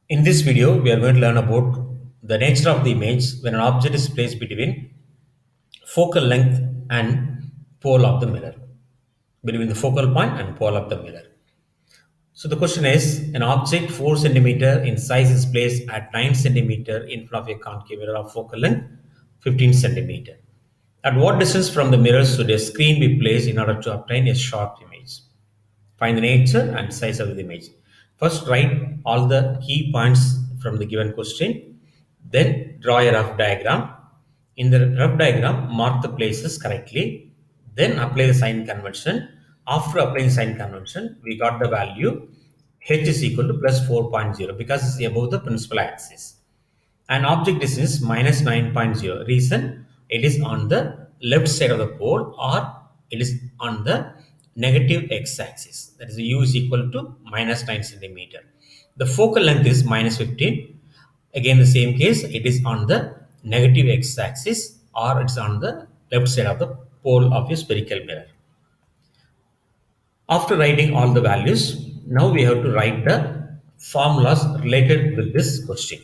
In this video, we are going to learn about the nature of the image when an object is placed between focal length and pole of the mirror, between the focal point and pole of the mirror. So the question is, an object 4 centimeter in size is placed at 9 centimeter in front of a concave mirror of focal length 15 centimeter. At what distance from the mirror should a screen be placed in order to obtain a sharp image? Find the nature and size of the image. First, write all the key points from the given question. Then, draw a rough diagram. In the rough diagram, mark the places correctly. Then, apply the sign convention. After applying sign convention, we got the value h is equal to plus 4.0 because it's above the principal axis. And object distance is minus 9.0. Reason, it is on the left side of the pole or it is on the negative x-axis. That is u is equal to minus 9 centimeter. The focal length is minus 15. Again, the same case, it is on the negative x-axis or it's on the left side of the pole of your spherical mirror. After writing all the values, now we have to write the formulas related with this question.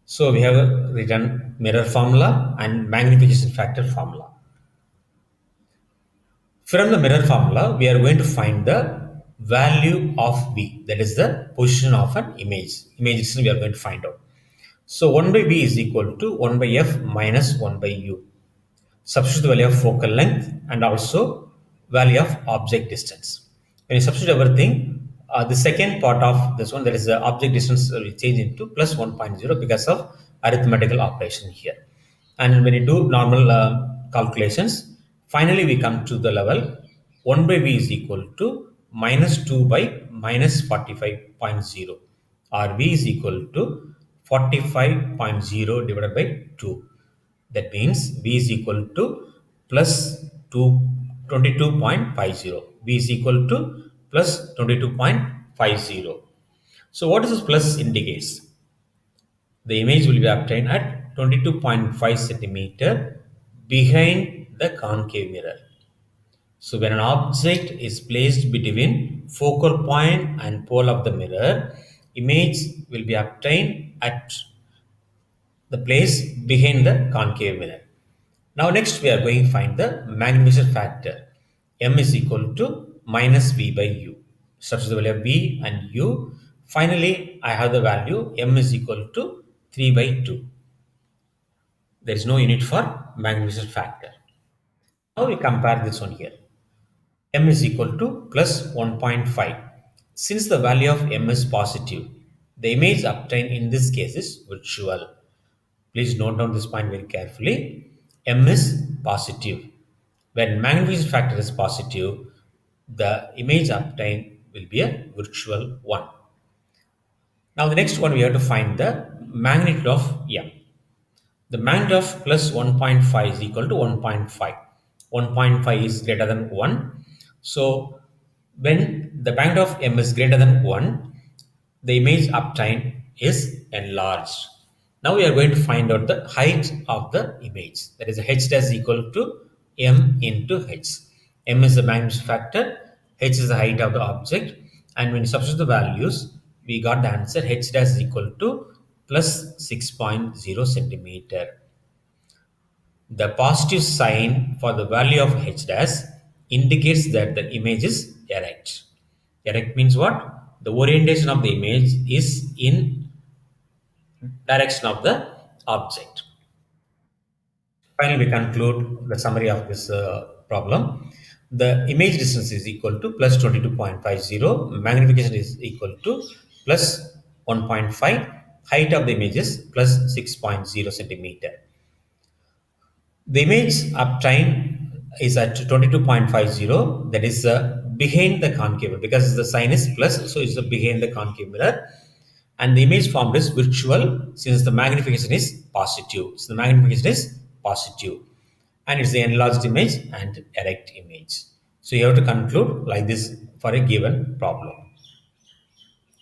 So we have written mirror formula and magnification factor formula. From the mirror formula, we are going to find the value of V, that is the position of an image. Image distance we are going to find out. So 1 by V is equal to 1 by F minus 1 by U. Substitute the value of focal length and also value of object distance. When you substitute everything, the second part of this one, that is the object distance, will change into plus 1.0 because of arithmetical operation here. And when you do normal calculations, finally we come to the level 1 by V is equal to minus 2 by minus 45.0, or V is equal to 45.0 divided by 2. That means V is equal to plus 22.50. V is equal to plus 22.50. So what does this plus indicates? The image will be obtained at 22.5 centimeter behind the concave mirror. So when an object is placed between focal point and pole of the mirror, image will be obtained at the place behind the concave mirror. Now next we are going to find the magnification factor. M is equal to minus V by U. Substitute the value of V and U. Finally, I have the value M is equal to 3 by 2. There is no unit for magnification factor. Now we compare this one here. M is equal to plus 1.5. Since the value of M is positive, the image obtained in this case is virtual. Please note down this point very carefully. M is positive. When magnification factor is positive, the image obtained will be a virtual one. Now the next one, we have to find the magnitude of M. The magnitude of plus 1.5 is equal to 1.5. 1.5 is greater than 1. So when the magnitude of M is greater than 1, the image obtained is enlarged. Now we are going to find out the height of the image. That is h dash equal to M into h. M is the magnification factor, h is the height of the object, and when you substitute the values, we got the answer h dash is equal to plus 6.0 centimeter. The positive sign for the value of h dash indicates that the image is erect. Erect means what? The orientation of the image is in direction of the object. Finally, we conclude the summary of this problem. The image distance is equal to plus 22.50. Magnification is equal to plus 1.5. Height of the image is plus 6.0 centimeter. The image obtained is at 22.50. That is behind the concave mirror, because the sign is plus, so it's behind the concave mirror. And the image formed is virtual since the magnification is positive. So the magnification is positive, and it's the enlarged image and erect image. So you have to conclude like this for a given problem.